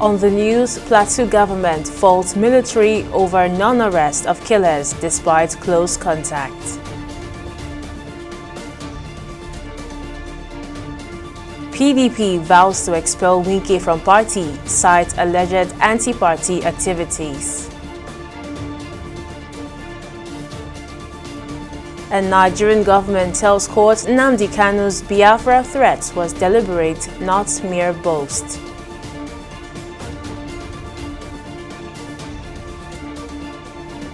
On the news, Plateau government faults military over non-arrest of killers despite close contact. PDP vows to expel Wike from party, cites alleged anti-party activities. And Nigerian government tells court Nnamdi Kanu's Biafra threat was deliberate, not mere boast.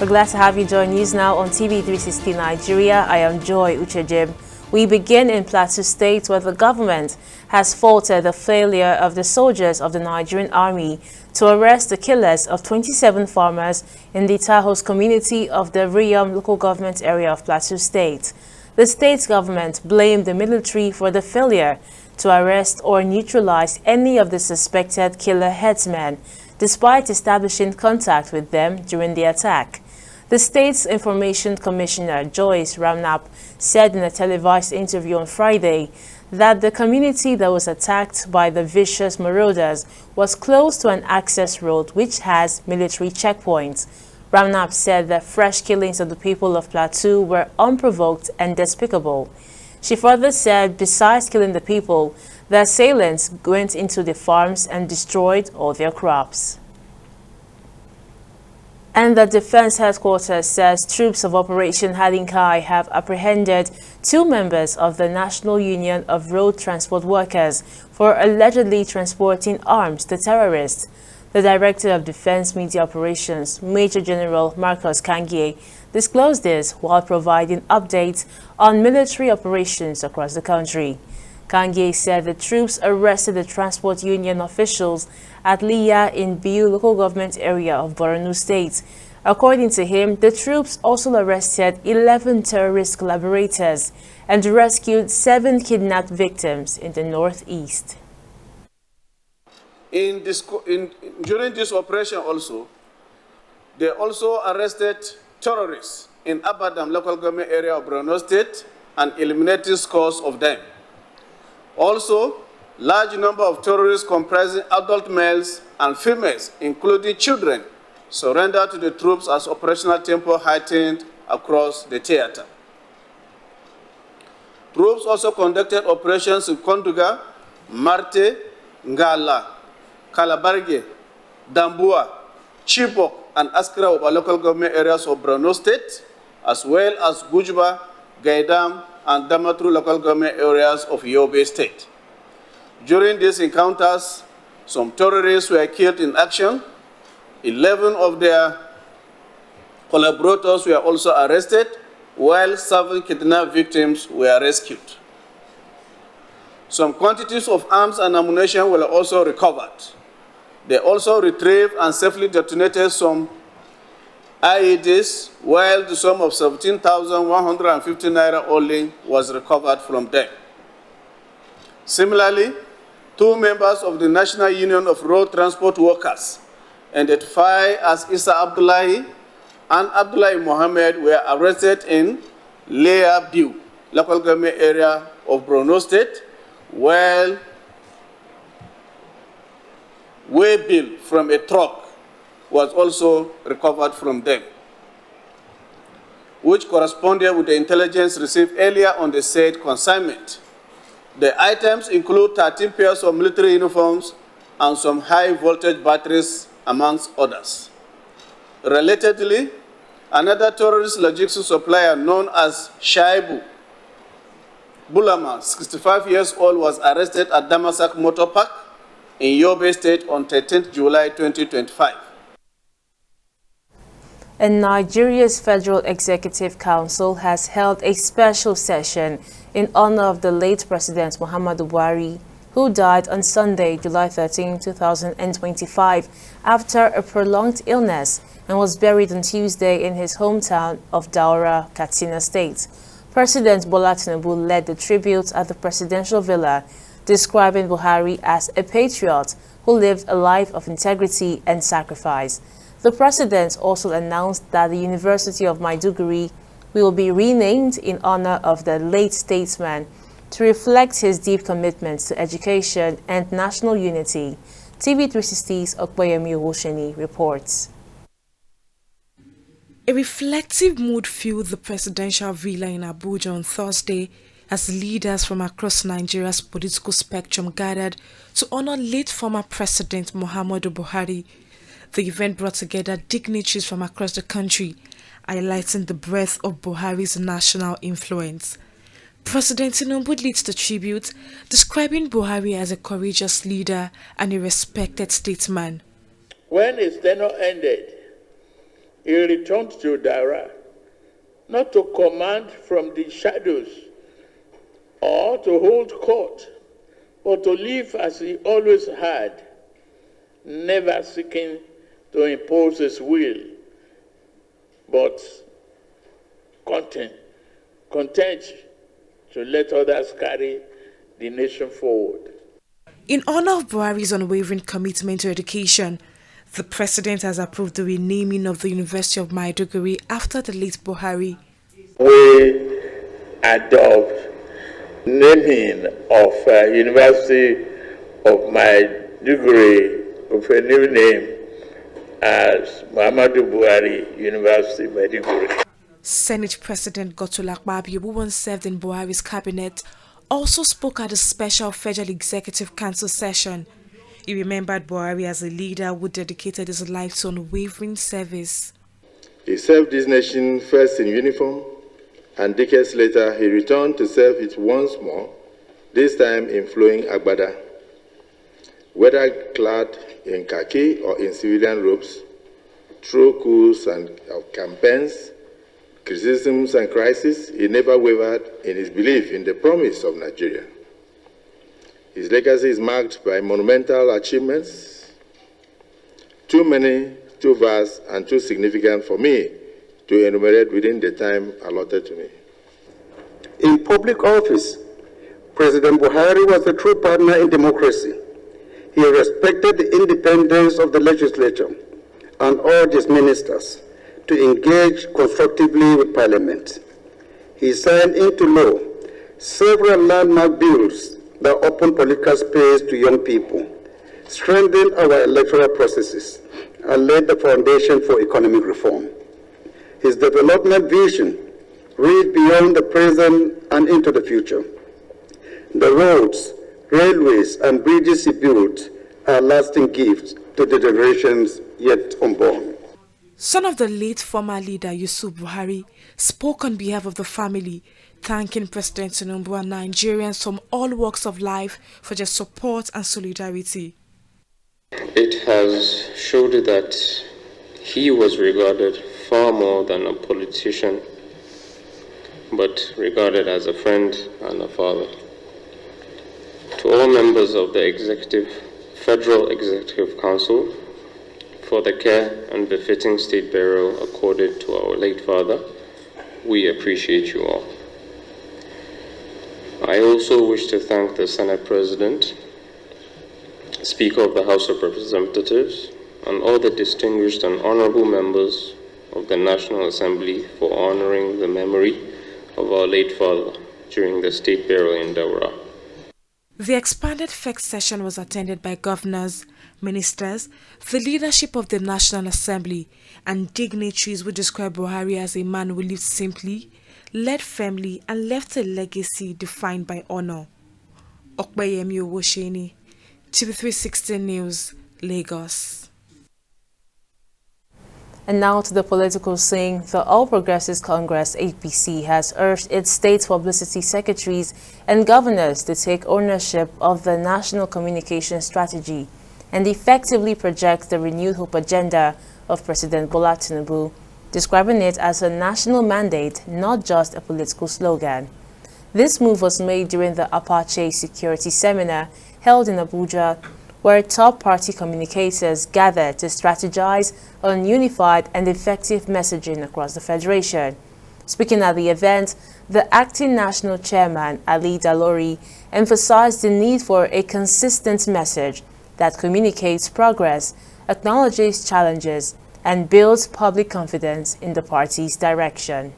We're glad to have you join News Now on TV 360 Nigeria. I am Joy Uchejim. We begin in Plateau State, where the government has faulted the failure of the soldiers of the Nigerian Army to arrest the killers of 27 farmers in the Tahos community of the Riyam local government area of Plateau State. The state government blamed the military for the failure to arrest or neutralize any of the suspected killer headsmen, despite establishing contact with them during the attack. The state's Information Commissioner, Joyce Ramnap, said in a televised interview on Friday that the community that was attacked by the vicious marauders was close to an access road which has military checkpoints. Ramnap said that fresh killings of the people of Plateau were unprovoked and despicable. She further said besides killing the people, the assailants went into the farms and destroyed all their crops. And the Defense Headquarters says troops of Operation Hadinkai have apprehended 2 members of the National Union of Road Transport Workers for allegedly transporting arms to terrorists. The Director of Defense Media Operations, Major General Marcus Kangie, disclosed this while providing updates on military operations across the country. Kangie said the troops arrested the transport union officials at Liya in Biu local government area of Borno State. According to him, the troops also arrested 11 terrorist collaborators and rescued 7 kidnapped victims in the northeast. During this operation also, they also arrested terrorists in Abadam local government area of Borno State and eliminated scores of them. Also, large number of terrorists comprising adult males and females, including children, surrendered to the troops as operational tempo heightened across the theater. Troops also conducted operations in Konduga, Marte, Ngala, Kalabarge, Dambua, Chibok, and Askra of our local government areas of Borno State, as well as Gujba, Gaidam, and Damatru local government areas of Yobe State. During these encounters, some terrorists were killed in action. 11 of their collaborators were also arrested, while 7 kidnapped victims were rescued. Some quantities of arms and ammunition were also recovered. They also retrieved and safely detonated some IEDs, while the sum of 17,150 naira only was recovered from them. Similarly, 2 members of the National Union of Road Transport Workers, identified as Isa Abdullahi and Abdullahi Mohammed, were arrested in Leah Biu, local government area of Borno State, while waybill from a truck was also recovered from them, which corresponded with the intelligence received earlier on the said consignment. The items include 13 pairs of military uniforms and some high-voltage batteries, amongst others. Relatedly, another terrorist logistics supplier known as Shaibu Bulama, 65 years old, was arrested at Damasak Motor Park in Yobe State on 13 July 2025. And Nigeria's Federal Executive Council has held a special session in honor of the late President Muhammadu Buhari, who died on Sunday, July 13, 2025, after a prolonged illness and was buried on Tuesday in his hometown of Daura, Katsina State. President Bola Tinubu led the tribute at the presidential villa, describing Buhari as a patriot who lived a life of integrity and sacrifice. The president also announced that the University of Maiduguri will be renamed in honor of the late statesman to reflect his deep commitments to education and national unity. TV360's Okpeyemi Owosheni reports. A reflective mood filled the presidential villa in Abuja on Thursday as leaders from across Nigeria's political spectrum gathered to honor late former President Muhammadu Buhari. The event brought together dignitaries from across the country, highlighting the breadth of Buhari's national influence. President Tinubu leads the tribute, describing Buhari as a courageous leader and a respected statesman. When his tenure ended, he returned to Dara, not to command from the shadows or to hold court, but to live as he always had, never seeking to impose his will, but content to let others carry the nation forward. In honor of Buhari's unwavering commitment to education, the president has approved the renaming of the University of Maiduguri after the late Buhari. We adopt naming of University of Maiduguri with a new name as Muhammadu Buhari University Maiduguri. Senate President Godswill Akpabio, who once served in Buhari's cabinet, also spoke at a special Federal Executive Council session. He remembered Buhari as a leader who dedicated his life to unwavering service. He served his nation first in uniform, and decades later he returned to serve it once more, this time in flowing agbada. Whether clad in khaki or in civilian robes, through coups and campaigns, criticisms and crises, he never wavered in his belief in the promise of Nigeria. His legacy is marked by monumental achievements, too many, too vast, and too significant for me to enumerate within the time allotted to me. In public office, President Buhari was a true partner in democracy. He respected the independence of the legislature and urged his ministers to engage constructively with Parliament. He signed into law several landmark bills that open political space to young people, strengthened our electoral processes, and laid the foundation for economic reform. His development vision reached beyond the present and into the future. The roads, railways, and bridges he built are lasting gifts to the generations yet unborn. Son of the late former leader Yusuf Buhari spoke on behalf of the family, thanking President Tinubu and Nigerians from all walks of life for their support and solidarity. It has showed that he was regarded far more than a politician, but regarded as a friend and a father. To all members of the Federal Executive Council, for the care and befitting state burial accorded to our late father, we appreciate you all. I also wish to thank the Senate President, Speaker of the House of Representatives, and all the distinguished and honorable members of the National Assembly for honoring the memory of our late father during the state burial in Daura. The expanded FEC session was attended by governors, ministers, the leadership of the National Assembly, and dignitaries who described Buhari as a man who lived simply, led firmly, and left a legacy defined by honor. Okpeyemi Owosheni, TV360 News, Lagos. And now to the political scene. The All Progressives Congress, APC, has urged its state publicity secretaries and governors to take ownership of the national communication strategy and effectively project the renewed hope agenda of President Bola Tinubu, describing it as a national mandate, not just a political slogan. This move was made during the Apache Security Seminar held in Abuja, where top party communicators gathered to strategize on unified and effective messaging across the Federation. Speaking at the event, the acting national chairman, Ali Dalori, emphasized the need for a consistent message that communicates progress, acknowledges challenges, and builds public confidence in the party's direction.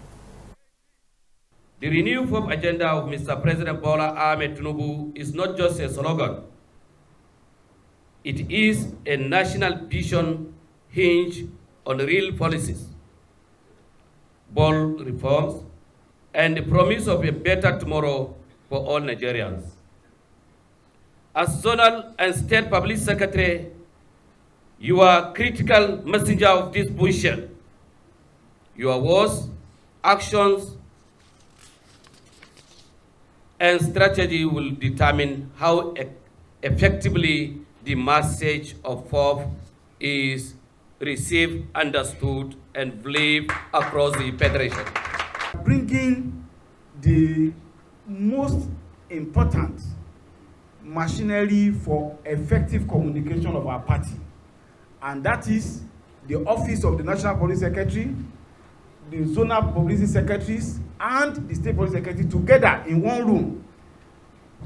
The renewed hope agenda of Mr. President Bola Ahmed Tinubu is not just a slogan. It is a national vision hinged on real policies, bold reforms, and the promise of a better tomorrow for all Nigerians. As Zonal and State Public Secretary, you are a critical messenger of this vision. Your words, actions, and strategy will determine how effectively the message of FOB is received, understood, and believed across the Federation. Bringing the most important machinery for effective communication of our party, and that is the office of the National Police Secretary, the zonal publicity secretaries, and the state police secretary together in one room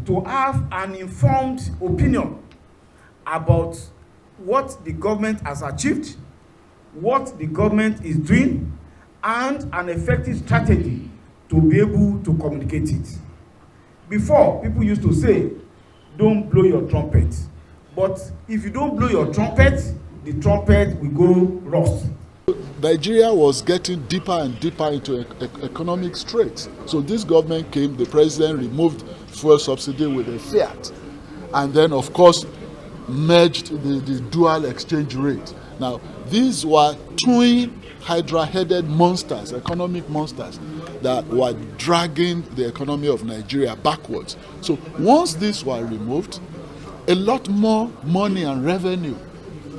to have an informed opinion about what the government has achieved, what the government is doing, and an effective strategy to be able to communicate it. Before, people used to say, don't blow your trumpet. But if you don't blow your trumpet, the trumpet will go rust. Nigeria was getting deeper and deeper into economic straits. So this government came, the president removed fuel subsidy with a fiat, and then of course merged the dual exchange rate. Now these were twin hydra-headed monsters, economic monsters, that were dragging the economy of Nigeria backwards. So once these were removed, a lot more money and revenue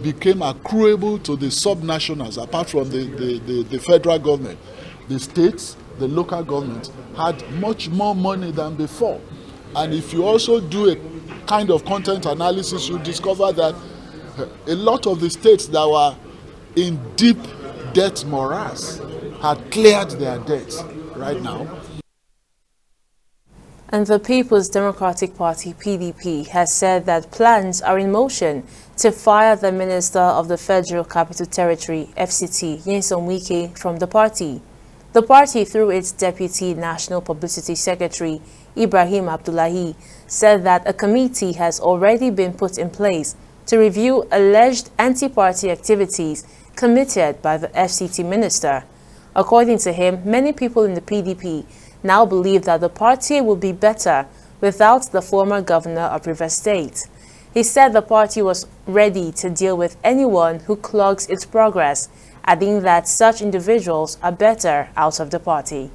became accruable to the subnationals, apart from the federal government. The states, the local government had much more money than before. And if you also do a kind of content analysis, you discover that a lot of the states that were in deep debt morass had cleared their debts right now. And the People's Democratic Party, PDP, has said that plans are in motion to fire the Minister of the Federal Capital Territory, FCT, Nyesom Wike, from the party. The party, through its Deputy National Publicity Secretary, Ibrahim Abdullahi, said that a committee has already been put in place to review alleged anti-party activities committed by the FCT minister. According to him, many people in the PDP now believe that the party will be better without the former governor of Rivers State. He said the party was ready to deal with anyone who clogs its progress, adding that such individuals are better out of the party.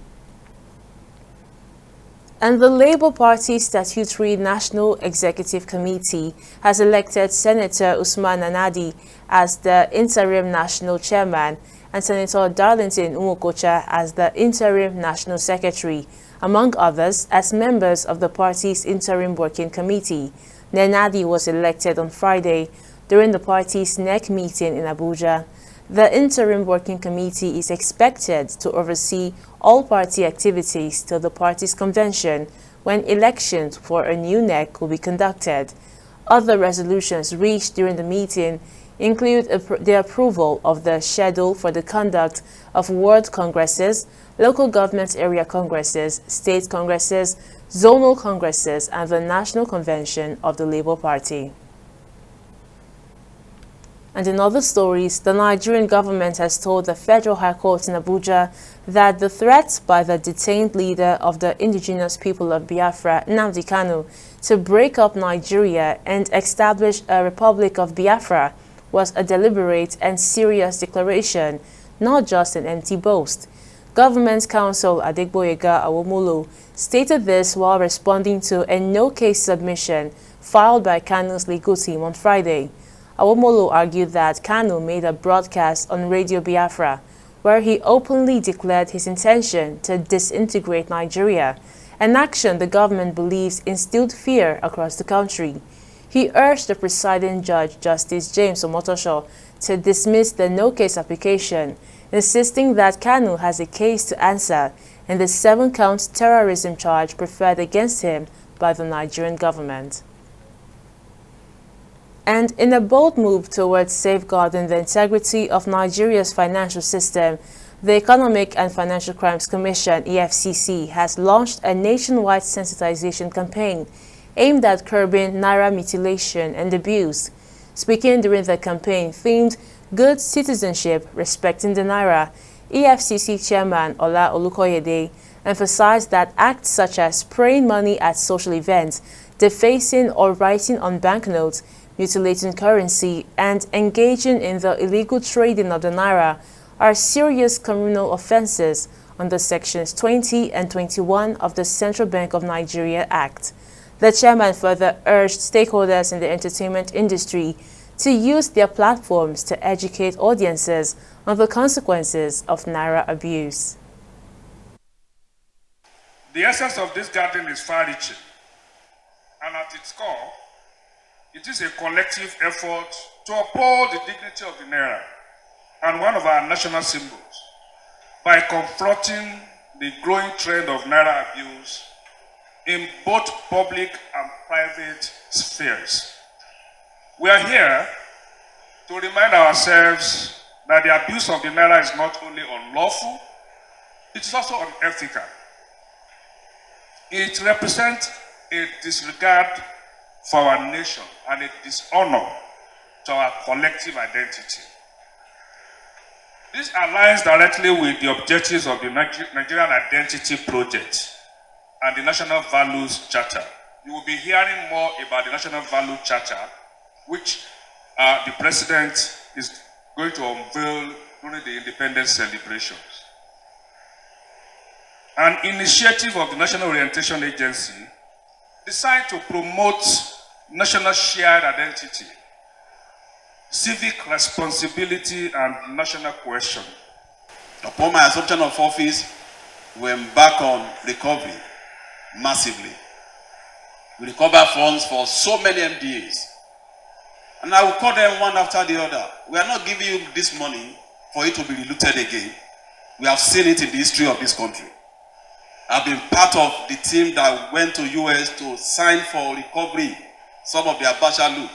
And the Labour Party Statutory National Executive Committee has elected Senator Usman Nanadi as the interim national chairman and Senator Darlington Umokocha as the interim national secretary, among others, as members of the party's interim working committee. Nanadi was elected on Friday during the party's NEC meeting in Abuja. The interim working committee is expected to oversee all party activities till the party's convention, when elections for a new NEC will be conducted. Other resolutions reached during the meeting include the approval of the schedule for the conduct of world congresses, local government area congresses, state congresses, zonal congresses, and the national convention of the Labour Party. And in other stories, the Nigerian government has told the Federal High Court in Abuja that the threat by the detained leader of the indigenous people of Biafra, Nnamdi Kanu, to break up Nigeria and establish a Republic of Biafra was a deliberate and serious declaration, not just an empty boast. Government counsel Adegboyega Awomolo stated this while responding to a no-case submission filed by Kanu's legal team on Friday. Awomolo argued that Kanu made a broadcast on Radio Biafra where he openly declared his intention to disintegrate Nigeria, an action the government believes instilled fear across the country. He urged the presiding judge, Justice James Omotosho, to dismiss the no-case application, insisting that Kanu has a case to answer in the 7-count terrorism charge preferred against him by the Nigerian government. And in a bold move towards safeguarding the integrity of Nigeria's financial system, the Economic and Financial Crimes Commission, EFCC, has launched a nationwide sensitization campaign aimed at curbing naira mutilation and abuse. Speaking during the campaign themed Good Citizenship Respecting the Naira, EFCC Chairman Ola Olukoyede emphasized that acts such as spraying money at social events, defacing or writing on banknotes, mutilating currency, and engaging in the illegal trading of the naira are serious criminal offenses under Sections 20 and 21 of the Central Bank of Nigeria Act. The chairman further urged stakeholders in the entertainment industry to use their platforms to educate audiences on the consequences of naira abuse. The essence of this gathering is far-reaching, and at its core, it is a collective effort to uphold the dignity of the naira and one of our national symbols by confronting the growing trend of naira abuse in both public and private spheres. We are here to remind ourselves that the abuse of the naira is not only unlawful, it is also unethical. It represents a disregard for our nation and a dishonor to our collective identity. This aligns directly with the objectives of the Nigerian Identity Project and the National Values Charter. You will be hearing more about the National Value Charter, which the President is going to unveil during the independence celebrations. An initiative of the National Orientation Agency designed to promote national shared identity, civic responsibility, and national cohesion. Upon my assumption of office, we embark on recovery massively. We recover funds for so many MDAs. And I will call them one after the other. We are not giving you this money for it to be diluted again. We have seen it in the history of this country. I've been part of the team that went to US to sign for recovery some of the Abacha loot.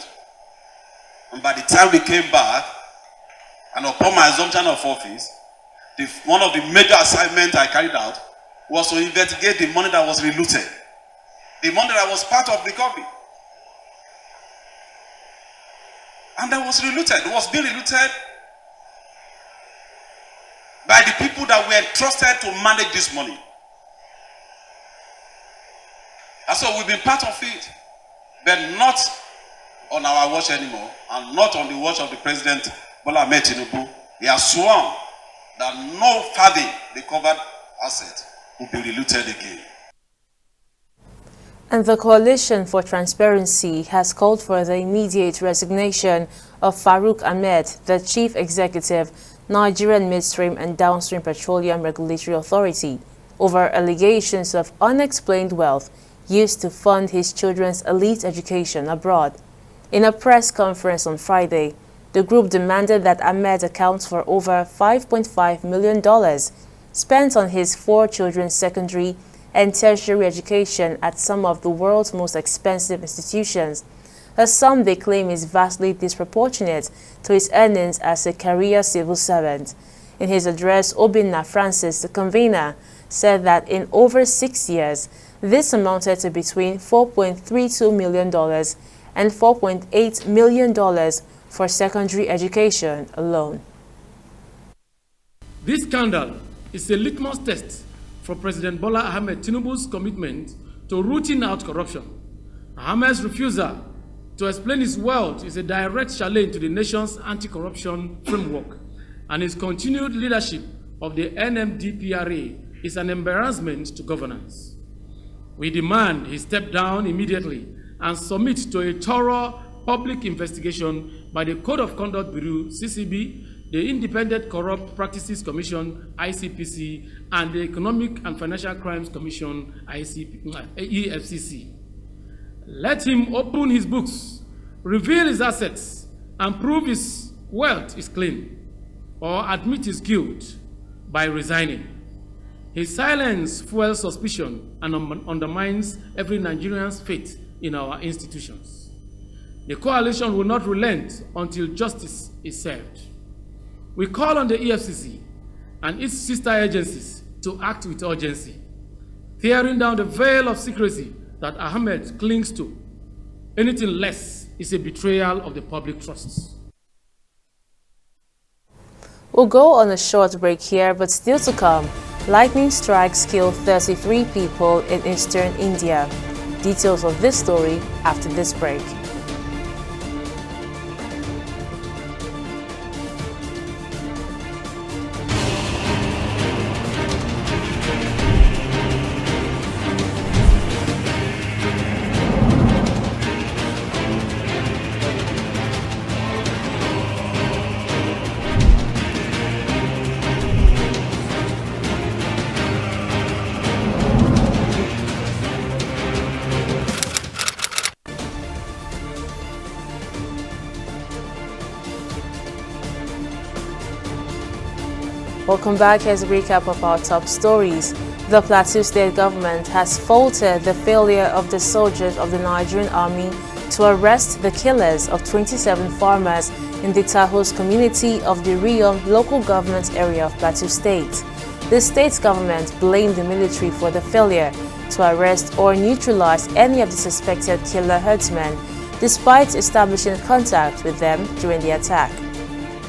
And by the time we came back, and upon my assumption of office, one of the major assignments I carried out was to investigate the money that was relooted. The money that was part of recovery. And that was relooted. It was being relooted by the people that were entrusted to manage this money. And so we've been part of it, but not on our watch anymore, and not on the watch of the President Bola Ahmed Tinubu. He has sworn that no further recovered asset will be relooted again. And the Coalition for Transparency has called for the immediate resignation of Farouk Ahmed, the Chief Executive, Nigerian Midstream and Downstream Petroleum Regulatory Authority, over allegations of unexplained wealth used to fund his children's elite education abroad. In a press conference on Friday, the group demanded that Ahmed accounts for over $5.5 million spent on his 4 children's secondary and tertiary education at some of the world's most expensive institutions, a sum they claim is vastly disproportionate to his earnings as a career civil servant. In his address, Obinna Francis, the convener, said that in over 6 years, this amounted to between $4.32 million and $4.8 million for secondary education alone. This scandal is a litmus test for President Bola Ahmed Tinubu's commitment to rooting out corruption. Ahmed's refusal to explain his wealth is a direct challenge to the nation's anti-corruption framework, and his continued leadership of the NMDPRA is an embarrassment to governance. We demand he step down immediately and submit to a thorough public investigation by the Code of Conduct Bureau, CCB, the Independent Corrupt Practices Commission, ICPC, and the Economic and Financial Crimes Commission, EFCC. Let him open his books, reveal his assets, and prove his wealth is clean, or admit his guilt by resigning. His silence fuels suspicion and undermines every Nigerian's faith in our institutions. The coalition will not relent until justice is served. We call on the EFCC and its sister agencies to act with urgency, tearing down the veil of secrecy that Ahmed clings to. Anything less is a betrayal of the public trust. We'll go on a short break here, but still to come, lightning strikes kill 33 people in eastern India. Details of this story after this break. Welcome back. Here's a recap of our top stories. The Plateau state government has faulted the failure of the soldiers of the Nigerian army to arrest the killers of 27 farmers in the Tahos community of the Riyom local government area of Plateau State. The state government blamed the military for the failure to arrest or neutralize any of the suspected killer herdsmen, despite establishing contact with them during the attack.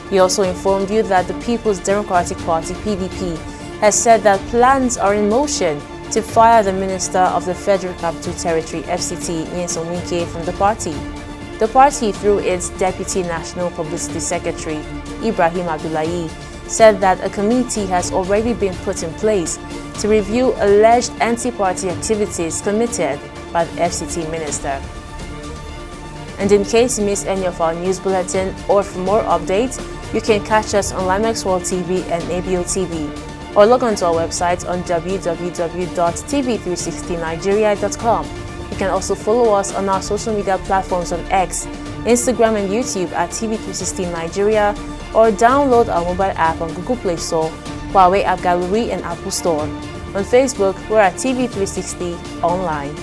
He also informed you that the People's Democratic Party (PDP) has said that plans are in motion to fire the Minister of the Federal Capital Territory (FCT) Nyesom Wike from the party. The party, through its Deputy National Publicity Secretary Ibrahim Abdullahi, said that a committee has already been put in place to review alleged anti-party activities committed by the FCT minister. And in case you missed any of our news bulletin or for more updates, you can catch us on Limex World TV and ABO TV, or log on to our website on www.tv360nigeria.com. You can also follow us on our social media platforms on X, Instagram and YouTube at TV360 Nigeria, or download our mobile app on Google Play Store, Huawei App Gallery and Apple Store. On Facebook, we're at TV360 Online.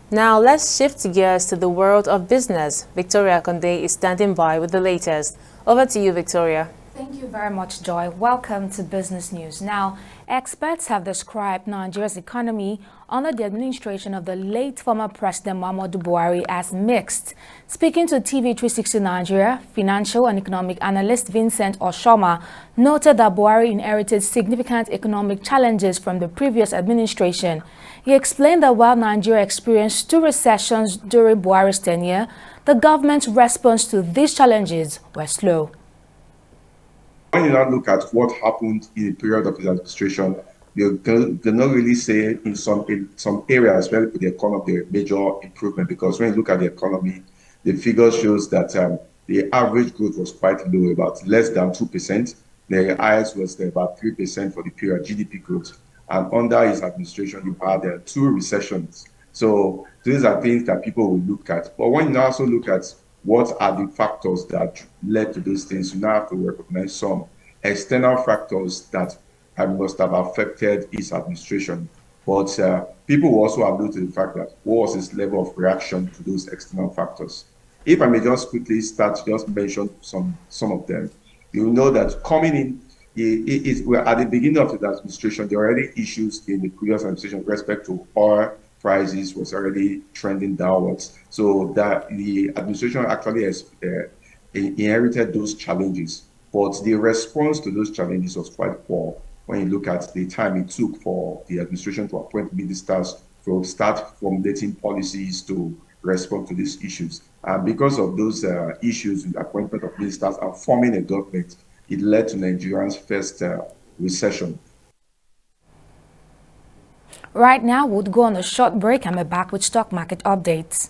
Now let's shift gears to the world of business. Victoria Konde is standing by with the latest. Over to you, Victoria. Thank you very much, Joy. Welcome to Business News. Now, experts have described Nigeria's economy under the administration of the late former President Muhammadu Buhari as mixed. Speaking to TV360 Nigeria, financial and economic analyst Vincent Oshoma noted that Buhari inherited significant economic challenges from the previous administration. He explained that while Nigeria experienced 2 recessions during Buhari's tenure, the government's response to these challenges were slow. When you now look at what happened in the period of his administration, they cannot really say in some areas where the economy there major improvement, because when you look at the economy, the figure shows that the average growth was quite low, about less than 2%. The highest was about 3% for the period GDP growth. And under his administration, you had 2 recessions. So these are things that people will look at. But when you also look at what are the factors that led to those things, you now have to recognize some external factors that must have affected his administration. But people will also allude to the fact that what was his level of reaction to those external factors. If I may just quickly just mention some of them, you will know that coming in, at the beginning of the administration, there were already issues in the previous administration with respect to oil prices was already trending downwards. So that the administration actually has inherited those challenges, but the response to those challenges was quite poor. When you look at the time it took for the administration to appoint ministers to start formulating policies to respond to these issues. And because of those issues with the appointment of ministers and forming a government, it led to Nigeria's first recession. Right now, we'll go on a short break and we're back with stock market updates.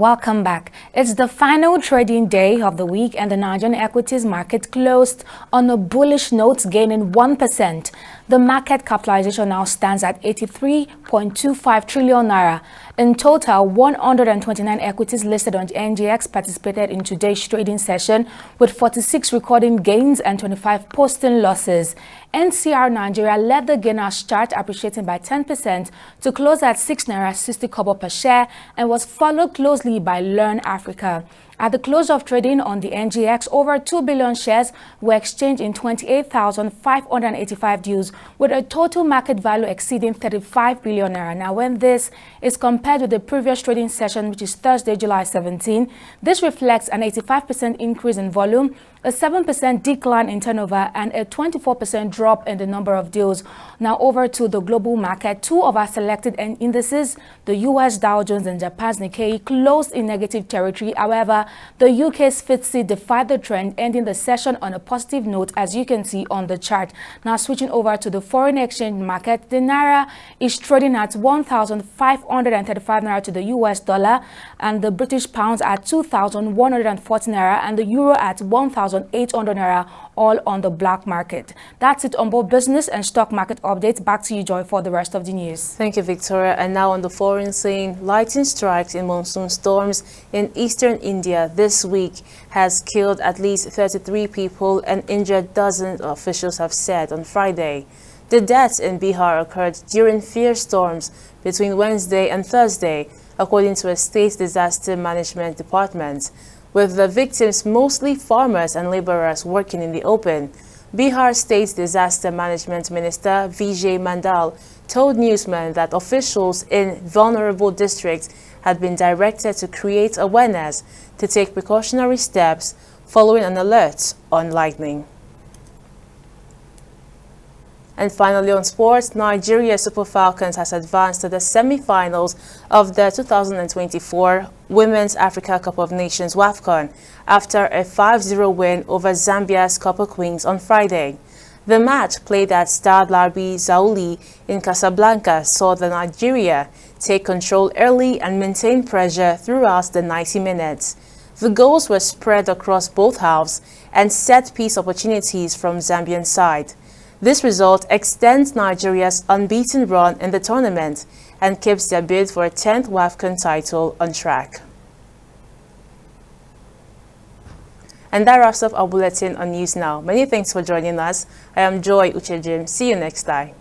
Welcome back. It's the final trading day of the week and the Nigerian equities market closed on a bullish note, gaining 1%. The market capitalization now stands at 83.25 trillion naira. In total, 129 equities listed on the NGX participated in today's trading session, with 46 recording gains and 25 posting losses. NCR Nigeria led the gainers chart, appreciating by 10% to close at 6 naira 60 kobo per share, and was followed closely by Learn Africa. At the close of trading on the NGX, over 2 billion shares were exchanged in 28,585 deals, with a total market value exceeding 35 billion naira. Now, when this is compared with the previous trading session, which is Thursday, July 17, this reflects an 85% increase in volume, a 7% decline in turnover, and a 24% drop in the number of deals. Now over to the global market. Two of our selected indices, the US Dow Jones and Japan's Nikkei, closed in negative territory. However, the UK's FTSE defied the trend, ending the session on a positive note, as you can see on the chart. Now switching over to the foreign exchange market, the naira is trading at 1,535 naira to the US dollar, and the British pounds at 2,140 naira, and the euro at 1,800 naira, all on the black market. That's it on both business and stock market updates. Back to you, Joy, for the rest of the news. Thank you, Victoria. And now on the foreign scene, lightning strikes in monsoon storms in eastern India this week has killed at least 33 people and injured dozens, officials have said on Friday. The deaths in Bihar occurred during fierce storms between Wednesday and Thursday, according to a state disaster management department, with the victims mostly farmers and laborers working in the open. Bihar State Disaster Management Minister Vijay Mandal told newsmen that officials in vulnerable districts had been directed to create awareness to take precautionary steps following an alert on lightning. And finally on sports, Nigeria Super Falcons has advanced to the semi-finals of the 2024 Women's Africa Cup of Nations WAFCON after a 5-0 win over Zambia's Copper Queens on Friday. The match, played at Stade Larbi Zaouli in Casablanca, saw the Nigeria take control early and maintain pressure throughout the 90 minutes. The goals were spread across both halves and set-piece opportunities from Zambian side. This result extends Nigeria's unbeaten run in the tournament and keeps their bid for a 10th WAFCON title on track. And that wraps up our bulletin on News Now. Many thanks for joining us. I am Joy Uchejim. See you next time.